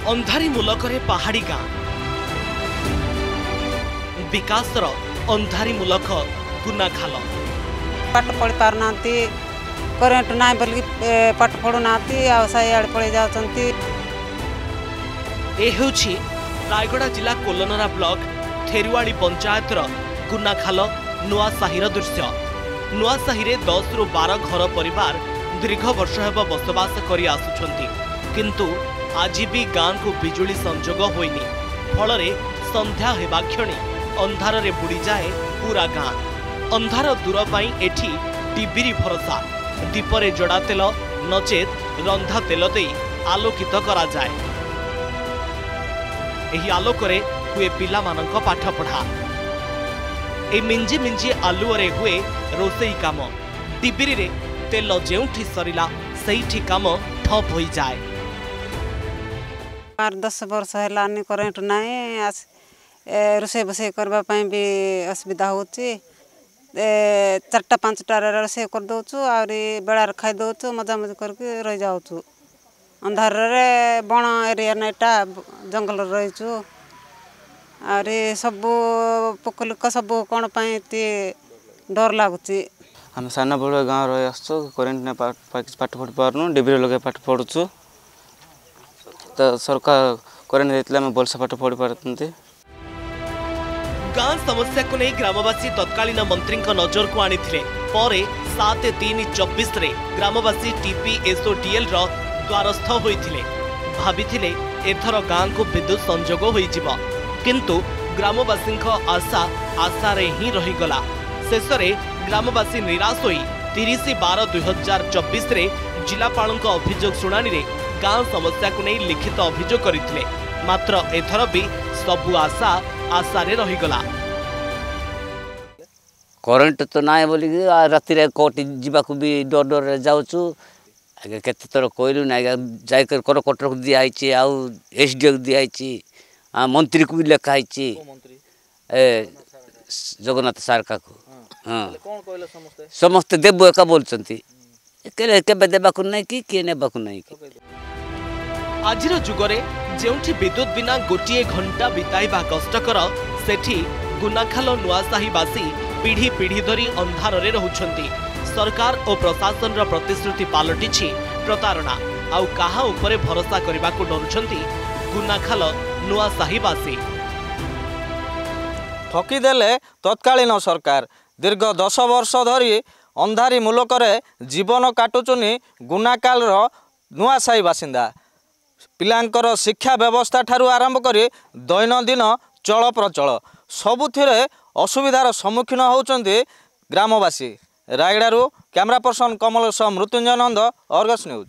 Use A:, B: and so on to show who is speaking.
A: अंधारी मुलकरे पहाड़ी गाँ विकासर अंधारी मुलक गुनाखाल
B: पाठ पढ़ी पारना करेन्ट ना बोल पाठ पढ़ुना आड़ पड़े जाती।
A: रायगड़ा जिला कोलनरा ब्लॉक थेरुआड़ी पंचायतर गुनाखाल नुआसाही दृश्य। नुआसाही 10 ରୁ 12 घर परिवार दीर्घ वर्ष हेब बसवास करि आसुछंती, किंतु आज भी गाँ को बिजुली संजोग होइनी। फल संध्या हेबा क्षणी अंधार रे बुड़ी जाए पूरा गाँ। अंधार दूर पाई एठी टीबीरी भरोसा, दीपरे जड़ा तेल नचेत रंधा तेल दे आलोकित करा जाए। एही आलोकरे हुए पिला मानक पाठ पढ़ा। ए मिंजी मिंजी आलुअरे हुए रोसई काम। टीबीरी रे तेल जेउठी सरिला सेठी काम ठप होई जाए।
B: 10 वर्ष है करेन्ट ना रोसे बसे करने भी असुविधा होची। 4टा 5टा रोसे कर दौचु आउरी बेलार खाई दौचु, मजा मजा करके रही जाऊँ। अंधार बण एरिया नाइटा जंगल रहीचु आउरी सबू पोकलिक सब कौन डर लगुच।
C: आम सान बड़ गाँव रही आसु करेन्ट ने पाठ पढ़ी पार्नु डिब्री लगे पाठ पढ़ुचु। तो सरकार करेन्ट देते आम भलसे पाठ पढ़ी पारती।
A: गाँ समस्या को नहीं ग्रामवासी तत्कालीन मंत्री नजर को आनी 7/3/24 ग्रामवासी TPSODL द्वारस्थ होइथिले। भाबिथिले एथर गाँ को विद्युत संजोग होइजिबो, किंतु ग्रामवासी आशा आशारे ही रहीगला। शेष ग्रामवासी निराश होई 30/12/2024 जिलापाल अभियोग शुणानी रे गाँ समस्या को नहीं लिखित अभियोग करथिले। मात्र एथर भी सबु आशा आशारे रहीगला।
D: करेन्ट तो ना बोली राति कोटी जावाक भी डर डर जाऊँ। आगे केत थर कहलु ना जाकर करकटर को दिखाई आउ SDO को दिखाई मंत्री को भी लिखाई जगन्नाथ सारका को। हाँ समस्ते देव एका बोलते के देवाक ना कि किए नेबाक ना।
A: आजिर जुगरे जेउठी विद्युत बिना गोटे घंटा बिताइबा कष्टकर, सेठी गुनाखाल नुआसाहीवासी पीढ़ी पीढ़ी धरी अंधार रे रहुछंती। सरकार और प्रशासन रा प्रतिश्रुति पालटिछि प्रतारणा। आउ काहा उपरे भरोसा करबा को डरुछंती गुनाखाल नुआसाहीवासी।
E: ठकीदेले तत्कालीन सरकार दीर्घ 10 वर्ष धरी अंधारी मुलकरे जीवन काटुचुनी गुनाखाल नुआसाही बासिंदा। पिलांकर शिक्षा व्यवस्था ठारू आरंभ करी दैनंदिन चल प्रचल सबुथिरे असुविधार सम्मुखीन होउचंती ग्रामवासी। रायगड़ारू कैमरा पर्सन कमल सह मृत्युंजय नंद, अर्गस न्यूज।